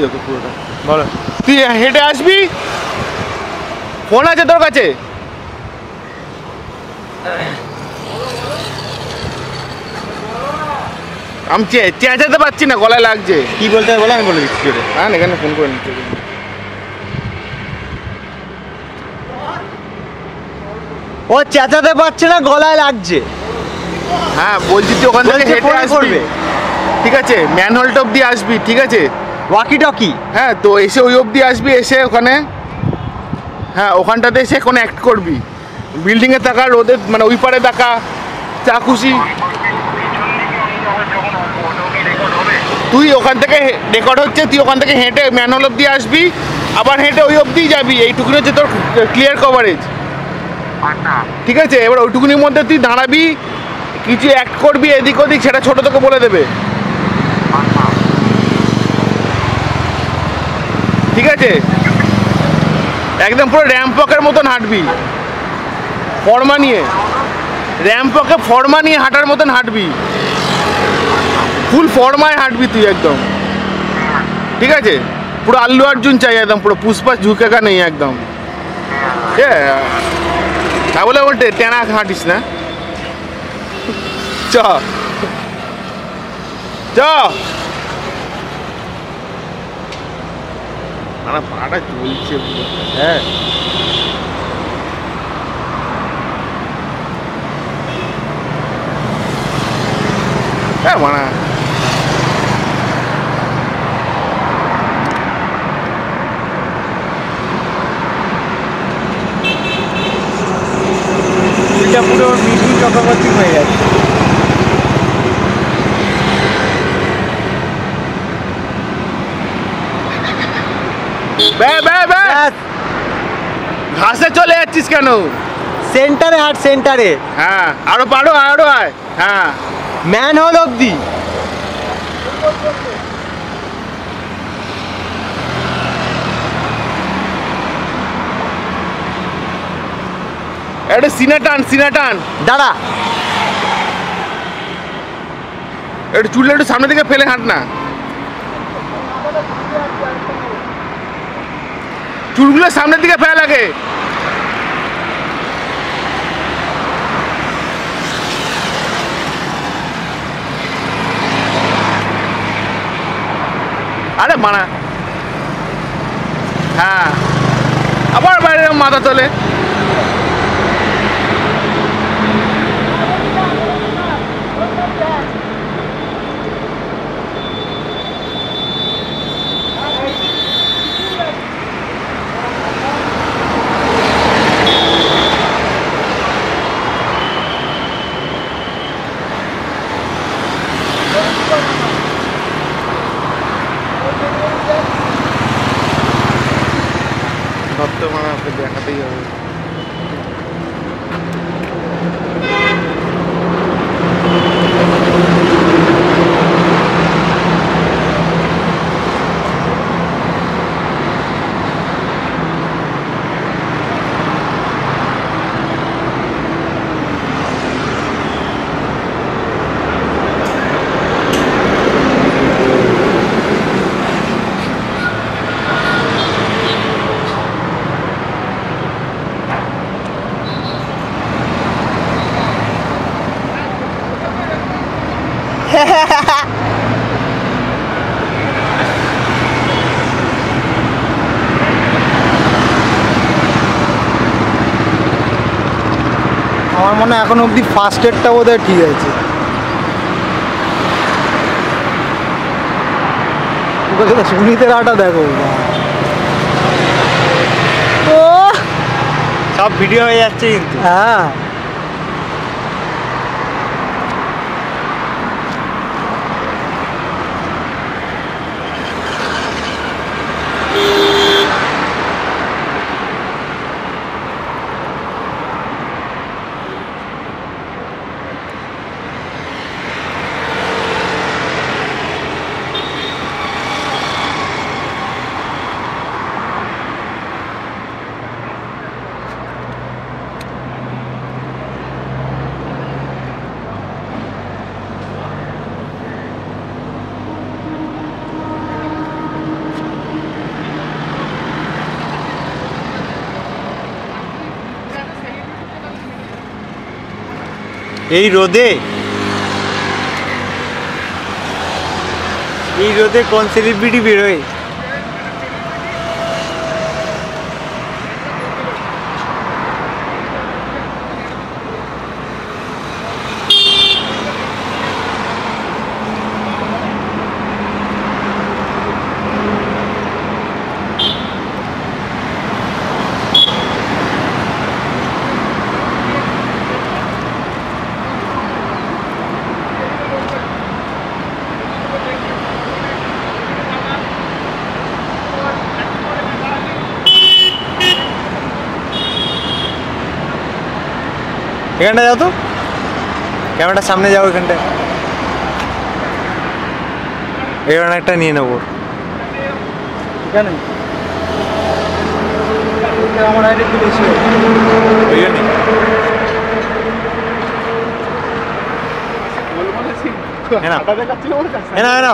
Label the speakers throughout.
Speaker 1: দিও তো পুরোটা বলো। তুই হেঁটে আসবি, ফোন আছে তোর কাছে? আমি চেঁচাতে পারছি না, গলায় লাগছে।
Speaker 2: কি বলতে হবে বলে আমি বলে দিচ্ছি জোরে।
Speaker 1: হ্যাঁ এখানে ফোন করে নিচ্ছে।
Speaker 2: ও চেঁচাতে পারছে না, গলায় লাগছে।
Speaker 1: হ্যাঁ বলছি তুই ওখান থেকে হেঁটে আসবি, ঠিক আছে? ম্যানহোল অবধি আসবি, ঠিক আছে?
Speaker 2: Walkie talkie.
Speaker 1: হ্যাঁ তো এসে ওই অবধি আসবি, এসে ওখানে, হ্যাঁ ওখানটাতে এসে কোনো অ্যাক্ট করবি। বিল্ডিংয়ে তাকা, রোদে মানে ওই পারে তাকা, চা খুশি। তুই ওখান থেকে রেকর্ড হচ্ছে, তুই ওখান থেকে হেঁটে ম্যানহোল অবধি আসবি, আবার হেঁটে ওই অবধিই যাবি। এইটুকুনি হচ্ছে তোর ক্লিয়ার কভারেজ, ঠিক আছে? এবার ওইটুকুনির মধ্যে তুই দাঁড়াবি, কিছু অ্যাক্ট করবি এদিক ওদিক, সেটা ছোটো তোকে বলে দেবে, ঠিক আছে? একদম পুরো র্যাম্পকের মতন হাঁটবি, ফর্মা নিয়ে, র্যাম্পকে ফর্মা নিয়ে হাঁটার মতন হাঁটবি, ফুল ফর্মায় হাঁটবি তুই একদম, ঠিক আছে? পুরো আল্লু অর্জুন চাই একদম, পুরো পুষ্পা ঝুঁকেগা নেই একদম, তা বলে বলতে টেনা হাঁটিস না। চ চ আমার পাটা চলছে পুরো।
Speaker 2: হ্যাঁ
Speaker 1: হ্যাঁ মানা
Speaker 2: এটা পুরো মিঠুন চক্রবর্তী হয়ে গেছে।
Speaker 1: ঘাসে চলে যাচ্ছিস কেন?
Speaker 2: সেন্টারে হাট, সেন্টারে।
Speaker 1: হ্যাঁ আরো পারো, আরো আয়। হ্যাঁ
Speaker 2: ম্যানহোল অবধি।
Speaker 1: একটা সিনা টান, সিনা টান।
Speaker 2: দাঁড়া,
Speaker 1: একটু চুলটা একটু সামনের দিকে ফেলে হাঁট না, চুলগুলো সামনের দিকে ফেলা লাগে। আরে মানা, হ্যাঁ আবার বাইরে মাথা তোলে। সত্য মানে আপনি দেখাতেই হবে।
Speaker 2: আমার মনে হয় এখন অবধি ফার্স্ট এডটা বোধ হয় ঠিক আছে। সুনীতের আটা দেখো, ও
Speaker 3: সব ভিডিও হয়ে যাচ্ছে কিন্তু।
Speaker 2: হ্যাঁ
Speaker 3: এই রোদে কোন সেলিব্রিটি বেরোয়? এখানটা যাও তো, ক্যামেরাটার সামনে যাও। এখানটায় এখানে একটা নিয়ে নেবো।
Speaker 2: এখানে আমার হাইট একটু বেশি হবে।
Speaker 3: ওই জন্যই
Speaker 1: হাঁটা দেখাচ্ছিল মনে আছে?
Speaker 3: না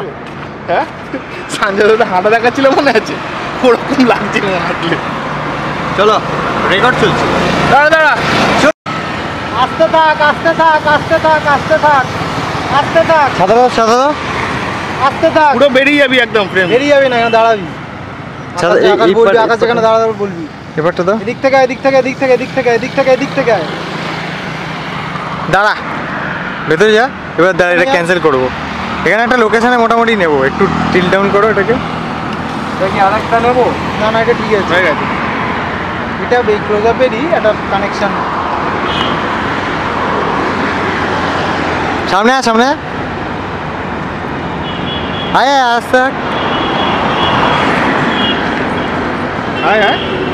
Speaker 1: হ্যাঁ, সঞ্জয় দাদা হাঁটা দেখাচ্ছিল মনে আছে? ওরকম লাগছিল হাঁটলে।
Speaker 3: চলো, রেকর্ড চলছে।
Speaker 1: দাঁড়া দাঁড়া,
Speaker 2: আস্তে থাক, আস্তে থাক, আস্তে থাক, আস্তে থাক, আস্তে থাক,
Speaker 3: সাদা দাও।
Speaker 2: আস্তে থাক।
Speaker 1: পুরো বেরিয়ে যাবি একদম ফ্রেম।
Speaker 2: বেরিয়ে যাবি না, এখানে দাঁড়াবি। আকাশ বলবি, আকাশ যেখানে দাঁড়াবে বলবি।
Speaker 3: এবারটা দাও।
Speaker 2: এদিক থেকে, এদিক থেকে, এদিক থেকে, এদিক থেকে, এদিক থেকে, এদিক থেকে।
Speaker 3: দাঁড়া, ভেতরে যা। এবার দাঁড়া, এটা ক্যান্সেল করবো। এখানে একটা লোকেশনে মোটামুটি নেবো, একটু টিল ডাউন করো এটাকে।
Speaker 2: দেখি আরেকটা নেবো। না না, এটা ঠিক আছে,
Speaker 1: হয়ে গেছে।
Speaker 2: এটা ক্লোজ আপেরই একটা কানেকশন।
Speaker 3: সামনে আয় আসতে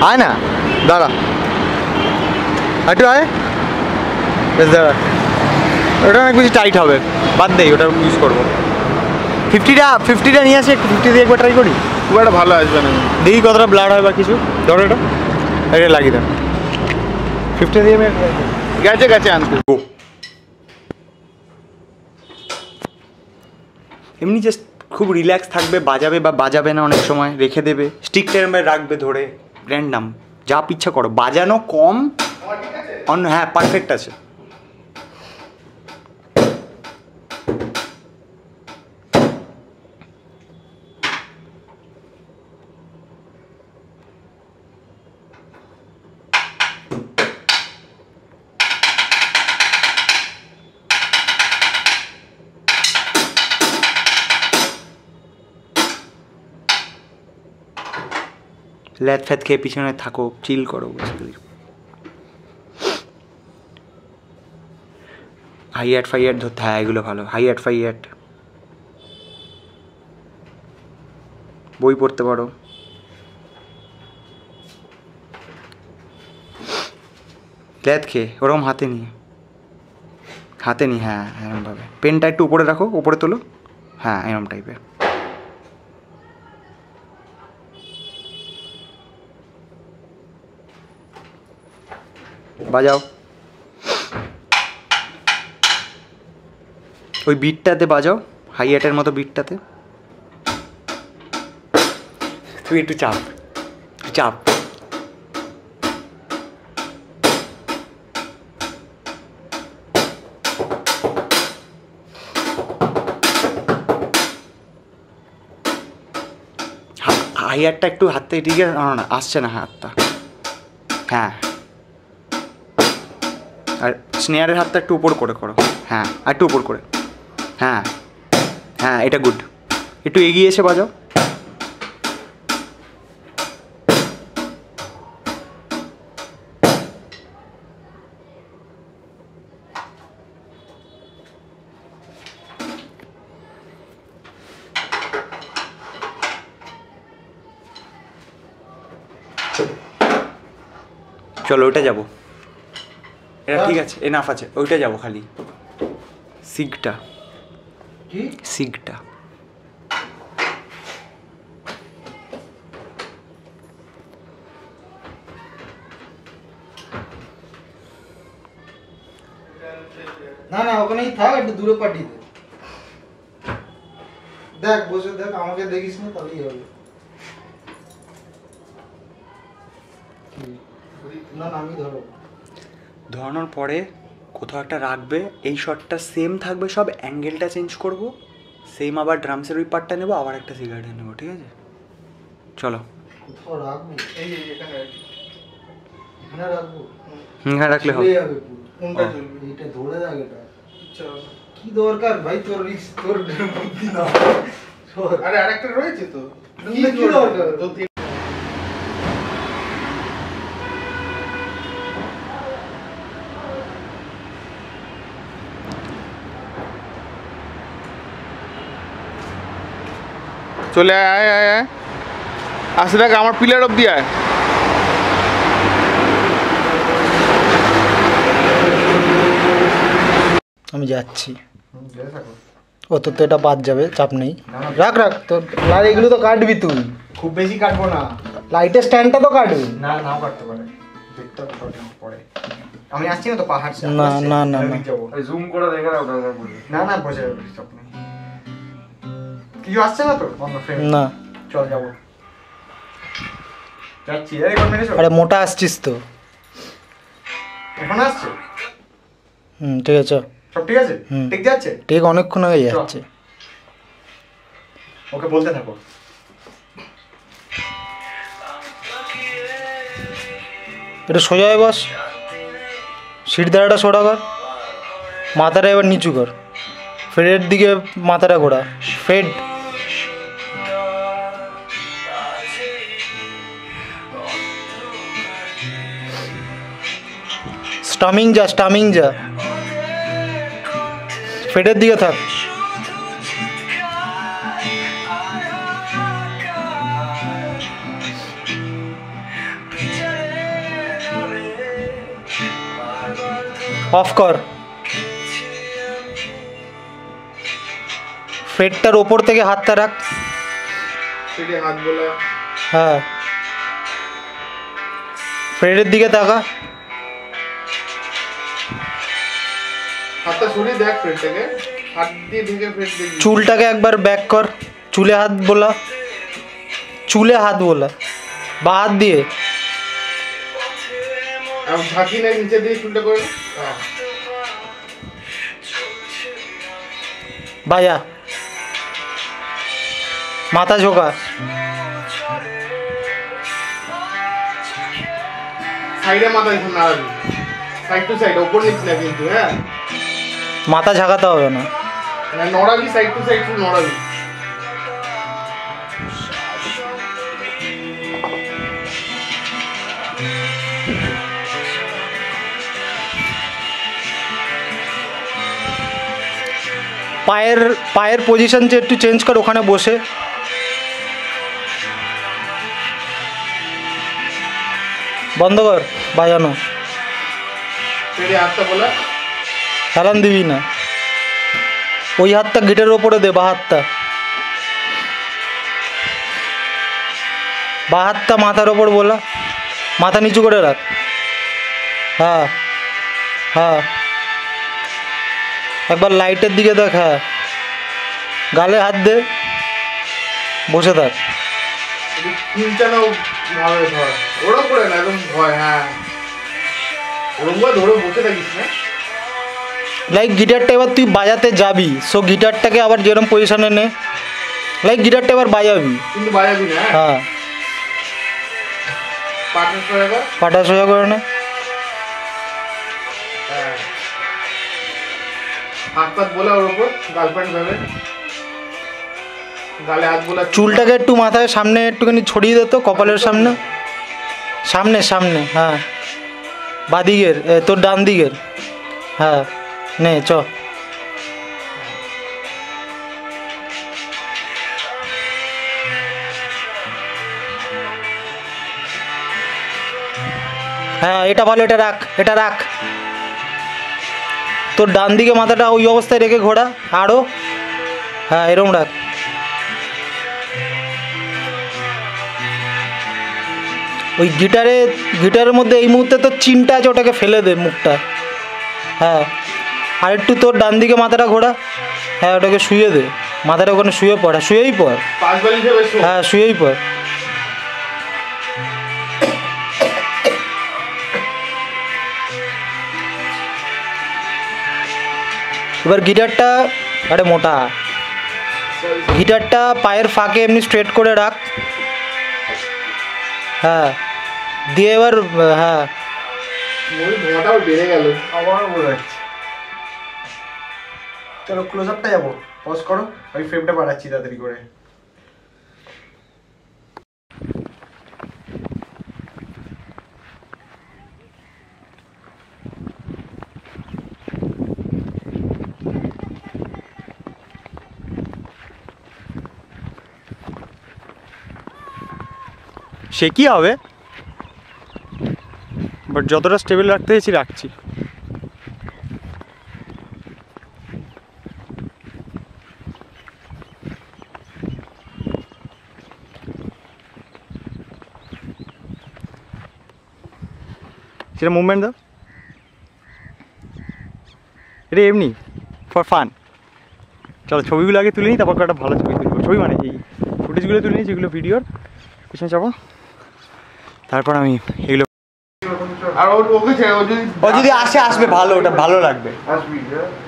Speaker 3: আয় না, দাঁড়া একটু আয়। বেশ দাঁড়া, ওটা অনেক বেশি টাইট হবে, বাদ দেই, ওটা ইউজ করবো। 50টা নিয়ে আসি, একটু 50 দিয়ে একবার ট্রাই করি।
Speaker 1: খুব একটা ভালো আসবে না।
Speaker 3: দেখি কতটা ব্লাড হয় বা কিছু। ধরো এটা লাগিয়ে দেন। 50 দিয়ে
Speaker 1: গেছে আনতে।
Speaker 3: এমনি জাস্ট খুব রিল্যাক্স থাকবে, বাজাবে বা বাজাবে না, অনেক সময় রেখে দেবে, স্টিক টাইমে রাখবে ধরে, র্যান্ডাম যা ইচ্ছা করো, বাজানো কম অন্য। হ্যাঁ, পারফেক্ট আছে। ল্যাদ ফ্যাদ খেয়ে পিছনে থাকো, চিল করো বেসিক্যালি। হাইয়াট ফাইয়াট ধরতে, হ্যাঁ এগুলো ভালো। হাইয়াট ফাইয়াট বই পড়তে পারো। ল্যাদ খেয়ে ওরকম হাতে নিয়ে, হ্যাঁ এরমভাবে। পেনটা একটু উপরে রাখো, উপরে তোলো, হ্যাঁ এরম টাইপের। বাজাও ওই বিটটাতে, বাজাও হাইয়াটের মতো বিটটাতে। তুই একটু চাপ। হাইয়ারটা একটু হাত থেকে ঠিক আছে, না আসছে না হাতটা। হ্যাঁ, আর স্নেয়ারের হাতটা একটু উপর করে করো। হ্যাঁ, আর একটু উপর করে। হ্যাঁ, এটা গুড। একটু এগিয়ে এসে বাজাও। চলো ওইটা যাবো, এটা ঠিক আছে, এনাফ আছে। ওইটা যাবো খালি, সিগটা।
Speaker 2: না ওখানেই থাক, একটু দূরে পাঠিয়ে দে। দেখ, বসে দেখ, আমাকে দেখিস না, তাহলেই হবে। না আমি ধরো।
Speaker 3: ধরানোর পরে কোথাও একটা রাখবে, এই শটটা সেম থাকবে, সব অ্যাঙ্গেলটা চেঞ্জ করব, সেম আবার ড্রামসের ওই পার্টটা নেবো, আবার একটা সিগারেট নেবো, ঠিক আছে? চলো।
Speaker 2: কোথাও রাখবো?
Speaker 1: এই এখানে
Speaker 2: এখানে রাখবো?
Speaker 3: হ্যাঁ রাখলে হবে।
Speaker 2: চলে যাবে পুরো।
Speaker 1: কোনটা চলবে?
Speaker 2: এইটা ধরে রাখ এটা।
Speaker 1: চল।
Speaker 2: কি দরকার ভাই তোর রিস্ক তোর বুদ্ধি না।
Speaker 1: আরে আরেকটা রয়েছে তো।
Speaker 2: কি দরকার?
Speaker 1: তো চলে আয় আয় আয় আসতে থাক আমার পিলার অব্দি আয়।
Speaker 2: আমি যাচ্ছি। ও তোর তো এটা বাদ যাবে, চাপ নেই। রাখ রাখ তোর আর এগুলো তো কাটবি তুই।
Speaker 3: খুব বেশি কাটবো না।
Speaker 2: লাইটের স্ট্যান্ডটা তো কাটবি।
Speaker 3: না নাও কাটতে পারে, দেখতে হবে পরে। আমি আসছি না তো পাহাড় সে।
Speaker 2: না না না না
Speaker 3: জুম করে দেখে নাও ওটা বলি। না না বসে যাবে চাপ নেই। কিছু আসছে না তো অন্য ফ্রেম?
Speaker 2: না।
Speaker 3: চল যাবো। যাচ্ছি। এই কোন মিনিট?
Speaker 2: আরে মোটা আসছিস তো।
Speaker 3: এখন আসছে?
Speaker 2: ঠিক আছে।
Speaker 3: সব ঠিক আছে?
Speaker 2: হুম।
Speaker 3: ঠিক যাচ্ছে?
Speaker 2: ঠিক অনেকক্ষণ আগে যাচ্ছে।
Speaker 3: ওকে বলতে থাকো।
Speaker 2: এটা সোজা হয়ে বস, সিট দ্বারাটা সোজা কর, মাথাটা এবার নিচু কর, ফেডের দিকে মাথাটা ঘোরা, ফেড। স্টামিং যা, স্টামিং যা, ফেডের দিকে থাক। অফ কর। ফেডটার ওপর থেকে হাতটা রাখ।
Speaker 1: সেটি হাত বলা।
Speaker 2: হ্যাঁ, ফেডের দিকে তাকা।
Speaker 1: হাতটা সরিয়ে দেখ ফ্রেডটাকে, হাত দিয়ে ঢেকে ফ্রেড দেখবি।
Speaker 2: চুলটাকে একবার ব্যাক কর, চুলে হাত বোলা, চুলে হাত বোলা, বা হাত দিয়ে।
Speaker 1: আমি ঝাঁকি নাই নিচে দিয়ে চুলটা করে নে। হ্যাঁ
Speaker 2: বাজা, মাথা ঝোঁকা,
Speaker 1: সাইডে মাথা এখন নাড়াবি, সাইড টু সাইড, ওপর নিচ না কিন্তু। হ্যাঁ
Speaker 2: মাথা ঝাঁকাতে হবে না।
Speaker 1: মানে নড়াবি, সাইড টু সাইড শুধু নড়াবি।
Speaker 2: পায়ের পজিশন একটু চেঞ্জ কর ওখানে বসে। বন্ধ কর বাজানো।
Speaker 1: সেটি হাতটা বলা।
Speaker 2: হেলান দিবি না, ওই হাতটা গিটারের ওপরে দে, বা হাতটা, বা হাতটা মাথার ওপর বলা, মাথা নিচু করে রাখ। হ্যাঁ হ্যাঁ, একবার লাইটের দিকে দেখ। হ্যাঁ, গালে হাত দে, বসে থাক।
Speaker 1: কিনচানো ভাবে ধর, ওরম করে না, একদম ভয়। হ্যাঁ ওরম করে ধরে বসে থাকিস না।
Speaker 2: লাইক গিটারটা এবার তুই বাজাতে যাবি, সো গিটারটাকে আবার যেরকম পজিশনে নে, লাইক গিটারটা এবার বাজাবি।
Speaker 1: কিন্তু বাজাবি না।
Speaker 2: হ্যাঁ,
Speaker 1: পাটা সরে কর।
Speaker 2: পাটা সোজা করে নে।
Speaker 1: হ্যাঁ হাত পাত বলা ওর ওপর, গার্লফ্রেন্ড ভেবে গালে হাত বলা।
Speaker 2: চুলটাকে একটু মাথায় সামনে একটুখানি ছড়িয়ে দে তো, কপালের সামনে, সামনে সামনে। হ্যাঁ, বাদিকের, তোর ডান দিকের। হ্যাঁ নে চ। হ্যাঁ এটা ভালো, এটা রাখ, এটা রাখ। তোর ডান দিকে মাথাটা ওই অবস্থায় রেখে ঘোরা আরও। হ্যাঁ এরকম রাখ। ওই গিটারের মধ্যে এই মুহূর্তে তোর চিনটা আছে, ওটাকে ফেলে দে মুখটা। হ্যাঁ, আর একটু তোর ডান দিকে মাথাটা ঘোরা। হ্যাঁ ওটাকে শুয়ে দে, মাথাটা ওখানে শুয়ে পড়। হ্যাঁ শুয়েই পড়।
Speaker 1: পাঁচ বালি ভেবে শো।
Speaker 2: হ্যাঁ শুয়েই পড়। এবার গিটারটা আরে মোটা, গিটারটা পায়ের ফাঁকে এমনি স্ট্রেট করে রাখ। হ্যাঁ দিয়ে এবার হ্যাঁ
Speaker 1: ধোঁয়াটাও বেড়ে গেল।
Speaker 3: আবার বলে যাচ্ছে। চলো ক্লোজ আপটা যাবো, পজ করো, আমি ফ্রেমটা বাড়াচ্ছি তাড়াতাড়ি করে। সে কি হবে, বাট যতটা স্টেবল রাখতে চেয়েছি রাখছি। সেটা মুভমেন্ট দাও, এটা এমনি ফর ফান। চলো ছবিগুলো আগে তুলে নিই, তারপর একটা ভালো ছবি তুলবো। ছবি মানে এই ফুটেজগুলো তুলে নিই যেগুলো ভিডিওর, পিছনে যাবো, তারপর আমি এগুলো।
Speaker 1: আর ওকে
Speaker 3: ও যদি আসে আসবে, ভালো, ওটা ভালো লাগবে।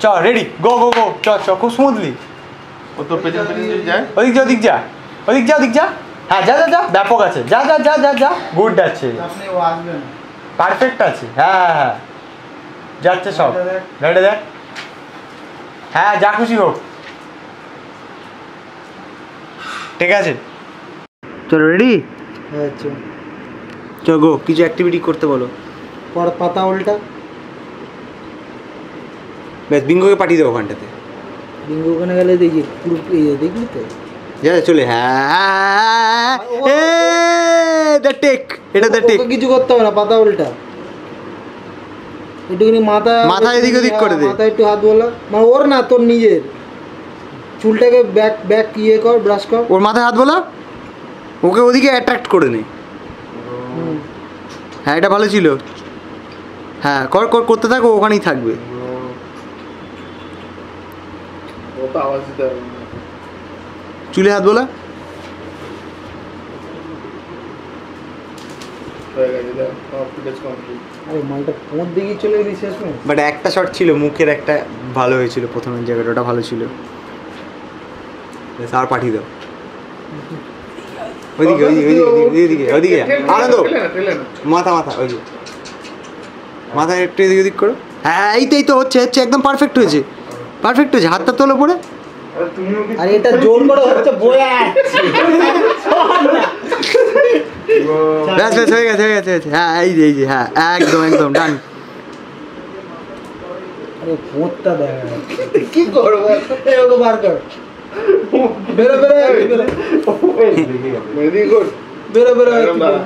Speaker 3: চ রেডি, গো গো গো, চ চ, খুব স্মুথলি।
Speaker 1: ও তোর পেছন পেছন যায়।
Speaker 3: ওদিক যা, ওদিক যা, ওদিক যা, ওদিক যা। হ্যাঁ যা যা যা, ব্যাপক আছে, যা যা যা যা যা, গুড আছে,
Speaker 2: আপনি ও আসবেন
Speaker 3: পারফেক্ট আছে। হ্যাঁ হ্যাঁ যাচ্ছে সব, রেডি দেখ। হ্যাঁ যা খুশি হোক, ঠিক আছে। চলো রেডি,
Speaker 2: আচ্ছা
Speaker 3: চলো গো, কিছু অ্যাক্টিভিটি করতে বলো।
Speaker 2: পর পাতা উল্টা,
Speaker 3: ব্যাস বিঙ্গোকে পাঠিয়ে দেবো ওখানটাতে।
Speaker 2: বিঙ্গু ওখানে গেলে দেখি পুরো দেখলি তো
Speaker 3: যা চলে। হ্যাঁ দ্য টেক, এটা দ্য টেক।
Speaker 2: ওকে কিছু করতে হবে না, পাতা উল্টা, একটুখানি মাথা
Speaker 3: এদিক ওদিক করে দে,
Speaker 2: মাথা একটু হাত বলা, মানে ওর না তোর নিজের চুলটাকে ব্যাক ব্যাক ইয়ে কর, ব্রাশ কর,
Speaker 3: ওর মাথায় হাত বলা, ওকে ওদিকে অ্যাট্রাক্ট করে নে। হ্যাঁ এটা ভালো ছিল। হ্যাঁ কর কর, করতে থাকো, ওখানেই থাকবে।
Speaker 1: ও তো আওয়াজ দিতে হবে।
Speaker 3: চুলে হাত বলা,
Speaker 1: হয়ে গেছে, ফুটেজ কমপ্লিট।
Speaker 2: আরে মালটা কোন দিকে চলে গেলি শেষ মেশ।
Speaker 3: বাট একটা শট ছিল মুখের, একটা ভালো হয়েছিল প্রথমের জায়গাটা, ওটা ভালো ছিল। আর পাঠিয়ে দাও ওইদিকে, ওইদিকে ওইদিকে ওইদিকে, আনন্দ মাথা মাথা, ওইদিকে মাথা একটু এদিক ওদিক করো। হ্যাঁ এই তো হচ্ছে হচ্ছে, একদম পারফেক্ট হয়েছে, পারফেক্ট হয়েছে। হাতটা তোলো পরে,
Speaker 2: আরে এটা জোর করে হচ্ছে বয়া।
Speaker 3: ব্যাস ব্যাস হয়ে গেছে হয়ে গেছে হয়েছে। হ্যাঁ এই যে হ্যাঁ একদম একদম ডান।
Speaker 2: আরে কোটটা দেখা
Speaker 1: কি করবো?
Speaker 2: এই ওকে বার কর, বেরো বেরো বেরো
Speaker 1: ভেরি গুড।
Speaker 2: বেরো বেরো
Speaker 1: এরকম দাঁড়া,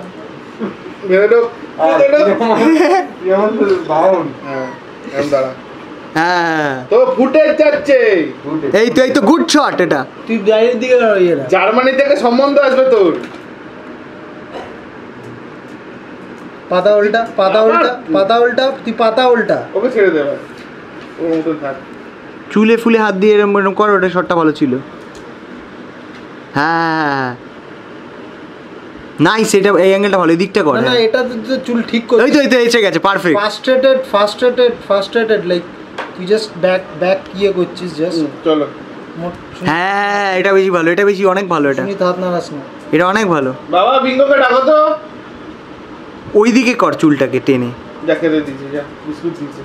Speaker 1: বেরো এরকম দাঁড়া।
Speaker 3: হ্যাঁ
Speaker 1: তো ফুটেজ যাচ্ছে,
Speaker 3: এই তো গুড শট এটা।
Speaker 2: তুই গাড়ির দিকে দাঁড়িয়ে না,
Speaker 1: জার্মানি থেকে সম্বন্ধ আসবে তোর।
Speaker 2: পাতা উল্টা, পাতা উল্টা, পাতা উল্টা, তুই পাতা উল্টা।
Speaker 1: ওকে ছেড়ে দেবে, ওর মতন থাক।
Speaker 3: চুলে ফুলে হাত দিয়ে এরকম এরকম করো, ওটা শটটা ভালো ছিল। হ্যাঁ নাইস, এটা এই অ্যাঙ্গেলটা ভালো, এই দিকটা কর।
Speaker 2: না না, এটা তো চুল ঠিক করে,
Speaker 3: এই তো এসে গেছে, পারফেক্ট।
Speaker 2: ফাস্ট্রেটেড লাইক তুই জাস্ট ব্যাক ইয়ে করছিস জাস্ট।
Speaker 1: চলো
Speaker 3: হ্যাঁ এটা বেশি ভালো, এটা বেশি অনেক ভালো, এটা
Speaker 2: হাত নাড়াস না,
Speaker 3: এটা অনেক ভালো।
Speaker 1: বাবা বিঙ্গোকে ডাকো তো।
Speaker 3: ওই দিকে কর চুলটাকে টেনে।
Speaker 1: যা খেতে দিয়েছি, যা বিস্কুট দিয়েছি।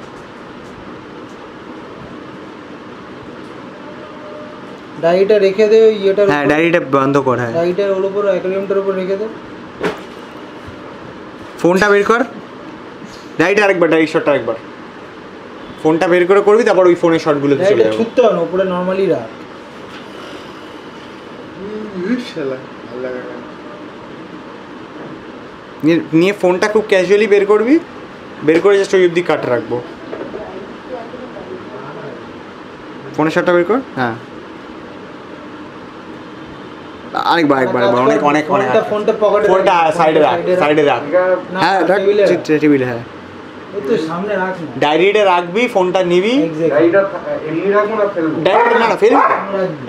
Speaker 2: ডায়েরিটা রেখে দে ওই ইয়েটার,
Speaker 3: হ্যাঁ ডায়েরিটা বন্ধ কর। হ্যাঁ
Speaker 2: ডায়েরিটার ওর উপর অ্যাকোয়ারিয়ামটার উপর রেখে দে।
Speaker 3: ফোনটা বের কর, ডায়েরিটা আরেকবার, ডায়েরি শটটা আরেকবার। ফোনটা বের করে করবি, তারপর ওই ফোনের শটগুলোতে চলে
Speaker 2: ডায়েরিটা
Speaker 3: যাবে।
Speaker 2: ছুটতে হবে না, উপরে নর্মালি রাখ।
Speaker 1: শালা ভালো লাগে না।
Speaker 3: নিয়ে ফোনটা খুব ক্যাজুয়ালি বের করবি, বের করে জাস্ট ওই অব্দি কাট রাখবো। ফোনের শটটা বের কর। হ্যাঁ আরেকবার অনেক অনেক অনেক।
Speaker 2: ফোনটা পকেটে,
Speaker 3: ফোনটা সাইডে রাখ, সাইডে রাখ। হ্যাঁ রাখ টেবিলে। হ্যাঁ
Speaker 2: ওই তো সামনে রাখ না,
Speaker 3: ডায়েরিটা রাখবি, ফোনটা নিবি।
Speaker 1: গাড়িটা এমনি রাখবো না ফেলবো?
Speaker 3: ডায়েরিটা না ফেলবি,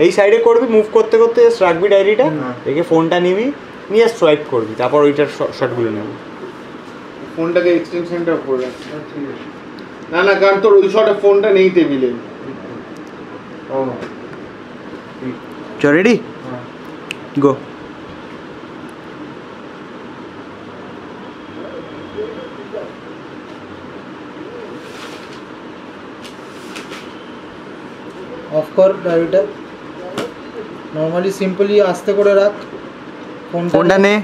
Speaker 3: এই সাইডে করবি, মুভ করতে করতে জাস্ট রাখবি ডায়েরিটা, রেখে ফোনটা নিবি, নিয়ে সোয়াইপ করবি, তারপর ওইটার শটগুলো নেব।
Speaker 1: ফোনটাকে এক্সটেনশনটা করে রাখ। না না, কারণ তোর ওই শটে ফোনটা নেই টেবিলে।
Speaker 2: ও
Speaker 3: চল রেডি গো।
Speaker 2: অফ কর গাড়িটা, নর্মালি সিম্পলি আস্তে করে রাখ
Speaker 3: ফোনটা নে।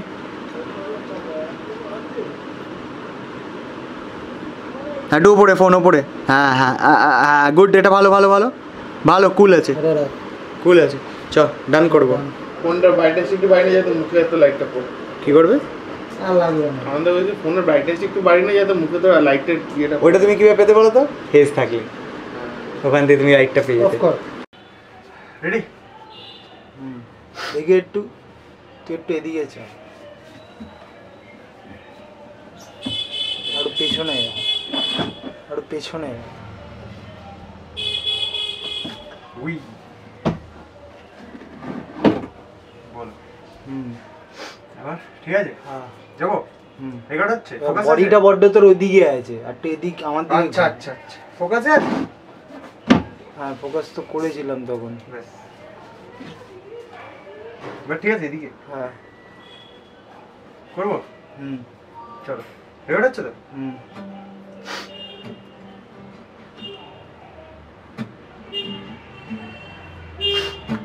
Speaker 3: একটু উপরে, ফোন উপরে। হ্যাঁ হ্যাঁ হ্যাঁ গুড, এটা ভালো ভালো ভালো ভালো, কুল আছে
Speaker 2: এটা রাখ।
Speaker 3: কুল আছে। চ ডান করবো।
Speaker 1: ফোনটার ব্রাইটনেস একটু বাইরে যাতে মুখে এত লাইটটা পড়ে।
Speaker 3: কি করবে?
Speaker 2: আর লাগবে না।
Speaker 1: আমাদের বলছি ফোনের ব্রাইটনেস একটু বাইরে না যাতে মুখে তো লাইটের ইয়েটা
Speaker 3: ওইটা তুমি কীভাবে পেতে বলো তো? হেজ থাকলে ওখান থেকে তুমি লাইটটা পেয়ে
Speaker 2: অফ
Speaker 3: যেতে।
Speaker 2: কর।
Speaker 3: রেডি?
Speaker 2: দেখি একটু, তুই একটু এদিকে চল, আর পেছনে যা, আর পেছনে যা।
Speaker 3: উই বলো। এবার ঠিক আছে,
Speaker 2: হ্যাঁ
Speaker 3: যাবো। রেকর্ড হচ্ছে?
Speaker 2: বডিটা বড্ড তোর ওইদিকে আছে, আর একটু এদিক আমার দিকে।
Speaker 3: আচ্ছা আচ্ছা আচ্ছা, ফোকাসে আছে।
Speaker 2: হ্যাঁ ফোকাস তো করেছিলাম তখন।
Speaker 3: ব্যাস, এবার ঠিক আছে, এদিকে
Speaker 2: হ্যাঁ
Speaker 3: করবো। চলো, রেকর্ড হচ্ছে তো?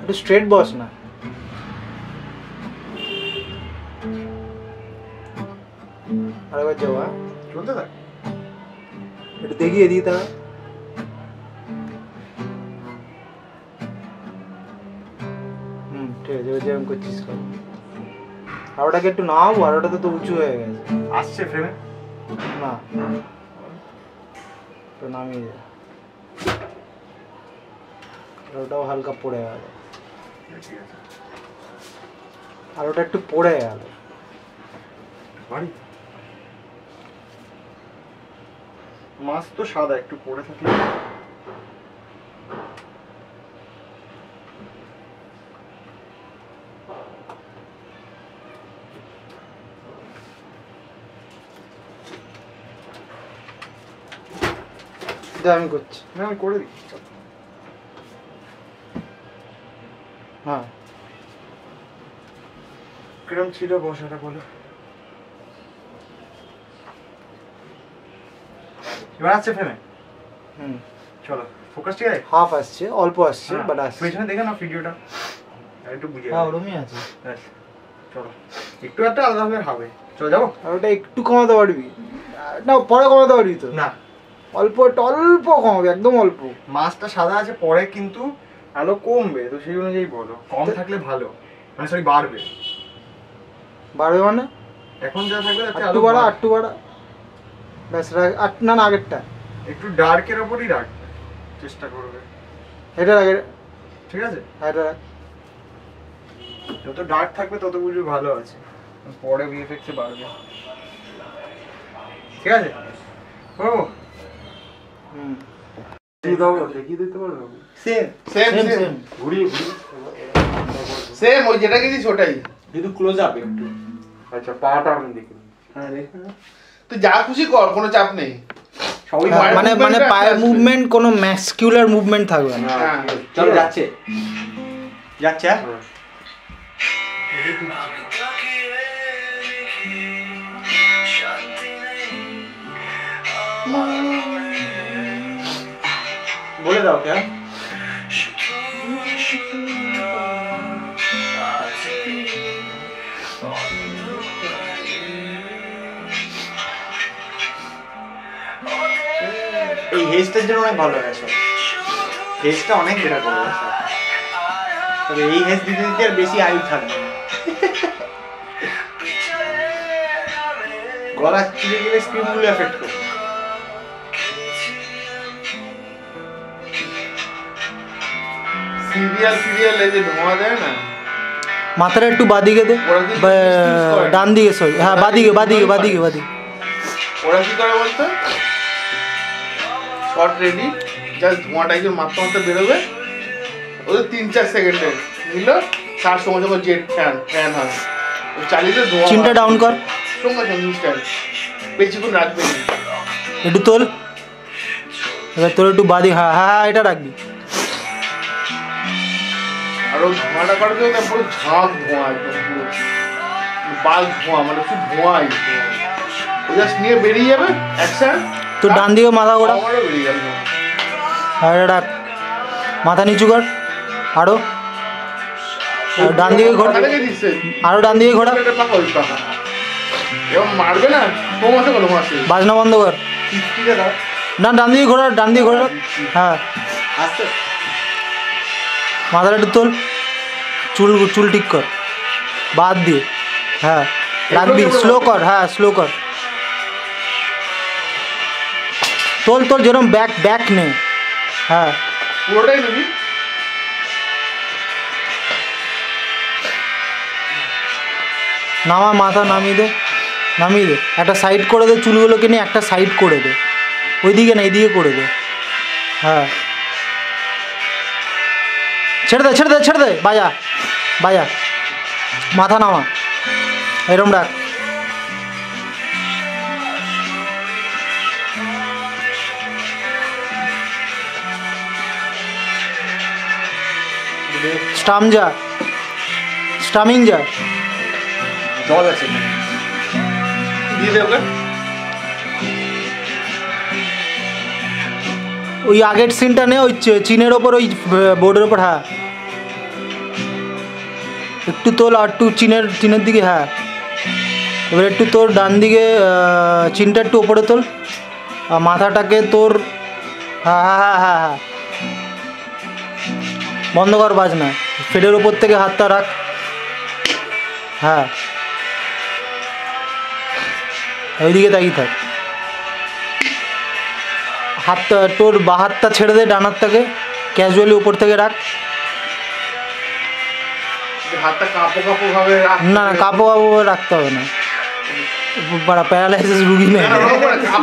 Speaker 2: একটু স্ট্রেট বস না। আরেকবার যাও। হ্যাঁ
Speaker 3: চলতে থাক।
Speaker 2: একটু দেখি এদিকে তা। ঠিক আছে, ওই যেরকম করছিস কর। আর ওটাকে একটু নাও, আর ওটা তো উঁচু হয়ে গেছে।
Speaker 3: আসছে ফ্রেমে
Speaker 2: না তো নামিয়ে যা, ওটাও হালকা পড়ে গেল,
Speaker 3: ঠিক আছে।
Speaker 2: আর ওটা একটু পড়ে গেল।
Speaker 3: বাড়ি মাছ তো সাদা, একটু পড়ে থাকলে
Speaker 2: আমি করছি।
Speaker 3: না, আমি করে দিচ্ছি।
Speaker 2: হ্যাঁ
Speaker 3: কিরম ছিল বসাটা বলো? এবার আসছে ফ্রেমে? চলো, ফোকাস ঠিক আছে?
Speaker 2: হাফ আসছে, অল্প আসছে, বাট আসছে।
Speaker 3: পেছনে দেখে না ভিডিওটা, একটু বুঝিয়ে।
Speaker 2: হ্যাঁ ওরমই আছে।
Speaker 3: চলো, একটু একটা আলাদাভাবে হবে। চলো যাবো।
Speaker 2: আর ওটা একটু কমাতে পারবি না? পরে কমাতে পারবি তো?
Speaker 3: না,
Speaker 2: অল্প, একটু অল্প কমাবে, একদম অল্প।
Speaker 3: মাছটা সাদা আছে, পরে কিন্তু আলো কমবে, তো সেই অনুযায়ী বলো। কম থাকলে ভালো, মানে সরি বাড়বে।
Speaker 2: বাড়বে মানে?
Speaker 3: এখন যা থাকবে তাতে
Speaker 2: আটটু
Speaker 3: আলো
Speaker 2: বাড়া,
Speaker 3: বাড়বে।
Speaker 2: আটটু বাড়া, ব্যাস রাখ। না না, আগেরটা
Speaker 3: একটু ডার্কের ওপরই রাখবে, চেষ্টা করবে।
Speaker 2: এটা রাখ,
Speaker 3: ঠিক আছে?
Speaker 2: এটা রাখ।
Speaker 3: যত ডার্ক থাকবে তত বুঝবে ভালো আছে, পরে ভিএফএক্স এ বাড়বে। ঠিক আছে, ও দেখিয়ে দিতে পারবে?
Speaker 1: সেম সেম সেম
Speaker 3: ঘুরিয়ে ঘুরিয়ে
Speaker 1: সেম ওই যেটা গেছিস ওটাই।
Speaker 3: শুধু ক্লোজ আপ একটু। আচ্ছা, পাটা আমি দেখি।
Speaker 1: হ্যাঁ রে, তুই যা খুশি কর, কোনো চাপ নেই।
Speaker 3: সবই
Speaker 2: মানে মানে পায়ের মুভমেন্ট, কোনো ম্যাসকিউলার মুভমেন্ট থাকবে না।
Speaker 1: হ্যাঁ
Speaker 3: চল, যাচ্ছে যাচ্ছে। বলে দাও কে? এই হেজটার জন্য অনেক ভালো গেছে, হেজটা অনেক বেটার করে গেছে। তবে এই হেজ দিতে দিতে আর বেশি আয়ু থাকবে না। গলা চিড়ে গেলে স্ক্রিনগুলো এফেক্ট করবে।
Speaker 1: সিরিয়াল এই যে ধোঁয়া দেয় না,
Speaker 2: মাথাটা একটু বাদিকে দে, ডান দিকে, সরি হ্যাঁ বাদিকে বাদিকে বাদিকে বাদিকে।
Speaker 1: ওরা কি করে বলতো, শর্ট রেডি, জাস্ট ধোঁয়াটা একদম মাত্রা মাত্রা বেরোবে, ওদের 3-4 সেকেন্ডে নিল, তার সঙ্গে যখন জেট ফ্যান হয় চালিয়ে ধোঁয়া।
Speaker 2: চিনটা ডাউন কর,
Speaker 1: সঙ্গে সঙ্গে স্টাইল, বেশিক্ষণ রাখবে না।
Speaker 2: একটু তোল, এবার তোর একটু বাদি। হ্যাঁ হ্যাঁ এটা রাখবি।
Speaker 1: আর ওই ধোঁয়াটা করে তো পুরো ঝাঁক ধোঁয়া একদম পুরো বাল ধোঁয়া মানে শুধু ধোঁয়াই ও জাস্ট নিয়ে বেরিয়ে যাবে অ্যাকশন
Speaker 2: তো ডান দিকে মাথা ঘোরা
Speaker 1: আমারও বেরিয়ে গেল
Speaker 2: আর এটা মাথা নিচু কর আরো আর ডান দিকে ঘোরা আরো ডান দিকে ঘোরা
Speaker 1: এরকম মারবে না তোমাকে বলো মাসে
Speaker 2: বাজনা বন্ধ কর না ডান দিকে ঘোরা ডান দিকে ঘোরা হ্যাঁ
Speaker 3: আস্তে
Speaker 2: মাথাটা একটু তোল চুল চুল ঠিক কর বাদ দিয়ে হ্যাঁ রাখবি স্লো কর হ্যাঁ স্লো কর তোল তোল যেরকম ব্যাক ব্যাক নে হ্যাঁ
Speaker 1: পুরোটাই নিবি
Speaker 2: নামা মাথা নামিয়ে দে একটা সাইড করে দে চুলগুলোকে নিয়ে একটা সাইড করে দে ওইদিকে না এইদিকে করে দে হ্যাঁ ছেড়ে দে বাজা মাথা নামা এরম রাখ স্টামিং যা
Speaker 1: জল আছে দিয়ে দে ওকে
Speaker 2: ওই আগের সিনটা নে ওই চিনের ওপর ওই বোর্ডের ওপর হ্যাঁ একটু তোল আর একটু চিনের দিকে হ্যাঁ এবার একটু তোর ডান দিকে চিনটা একটু ওপরে তোল আর মাথাটাকে তোর হ্যাঁ বন্ধ কর বাজনা ফেডের ওপর থেকে হাতটা রাখ হ্যাঁ ওইদিকে তাকিয়ে থাক হাতটা তোর বা হাতটা ছেড়ে দে ডান হাতটাকে ক্যাজুয়ালি উপর থেকে রাখ
Speaker 1: হাতটা কাঁপো ভাবে
Speaker 2: না কাপো রাখতে হবে না প্যারালাইসিস রুগী নেই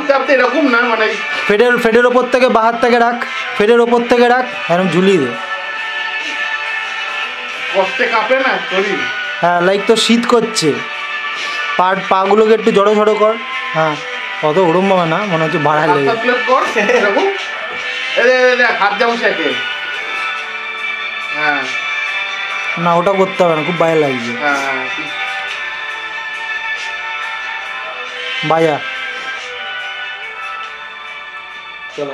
Speaker 1: কাঁপতে এরকম না মানে
Speaker 2: ফেডের ওপর থেকে বা হাতটাকে রাখ ফেডের ওপর থেকে রাখ এরকম ঝুলিয়ে দে
Speaker 1: কষ্টে কাঁপে না শরীর
Speaker 2: হ্যাঁ লাইক তো শীত করছে পাগুলোকে একটু জড়ো কর হ্যাঁ অত ওরম হবে না মনে হচ্ছে বাড়া লেগে
Speaker 1: হাত যেমন শেখে হ্যাঁ
Speaker 2: না ওটা করতে হবে না খুব বাজে লাগছে
Speaker 1: বাজা
Speaker 2: চলো